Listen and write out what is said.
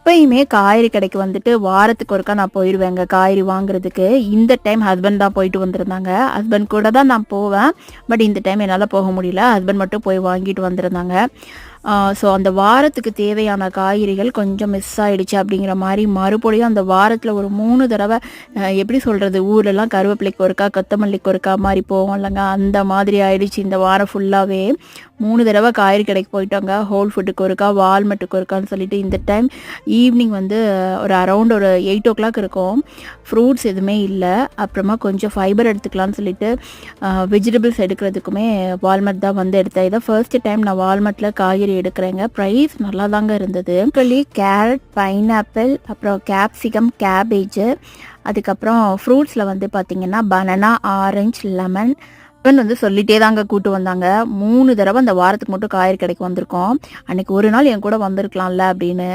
எப்பயுமே காய்கறி கடைக்கு வந்துட்டு வாரத்துக்கு ஒருக்கா நான் போயிடுவேங்க காய்கறி வாங்குறதுக்கு. இந்த டைம் ஹஸ்பண்ட் தான் போயிட்டு வந்திருந்தாங்க. ஹஸ்பண்ட் கூட தான் நான் போவேன். பட் இந்த டைம் என்னால் போக முடியல. ஹஸ்பண்ட் மட்டும் போய் வாங்கிட்டு வந்திருந்தாங்க. ஸோ அந்த வாரத்துக்கு தேவையான காய்கறிகள் கொஞ்சம் மிஸ் ஆகிடுச்சு அப்படிங்கிற மாதிரி மறுபடியும் அந்த வாரத்தில் ஒரு 3 தடவை எப்படி சொல்கிறது, ஊரெல்லாம் கருவேப்பிலைக்கு ஒருக்கா கொத்தமல்லிக்கு ஒருக்கா மாதிரி போவோம் இல்லைங்க, அந்த மாதிரி ஆயிடுச்சு. இந்த வாரம் ஃபுல்லாகவே 3 தடவை காய்கறி கடைக்கு போயிட்டாங்க. ஹோல் ஃபுட்டுக்கு ஒருக்கா, வால்மெட்டுக்கு ஒருக்கான்னு சொல்லிட்டு. இந்த டைம் ஈவினிங் வந்து ஒரு அரௌண்ட் ஒரு 8 o'clock இருக்கும். ஃப்ரூட்ஸ் எதுவுமே இல்லை. அப்புறமா கொஞ்சம் ஃபைபர் எடுத்துக்கலான்னு சொல்லிட்டு வெஜிடபிள்ஸ் எடுக்கிறதுக்குமே வால்மெட் தான் வந்து எடுத்தேன். இதான் ஃபர்ஸ்ட் டைம் நான் வால்மெட்டில் காய்கறி எடுக்கிறேங்க. ப்ரைஸ் நல்லா தாங்க இருந்தது. கேரட், பைனாப்பிள், அப்புறம் கேப்சிகம், கேபேஜ், அதுக்கப்புறம் ஃப்ரூட்ஸில் வந்து பார்த்திங்கன்னா பனானா, ஆரஞ்சு, லெமன் வந்து சொல்லிட்டே தாங்க கூட்டு வந்தாங்க. 3 தடவை அந்த வாரத்துக்கு மட்டும் காய்கறி கடைக்கு வந்திருக்கோம். அன்னைக்கு ஒரு நாள் என் கூட வந்திருக்கலாம்ல அப்படின்னு.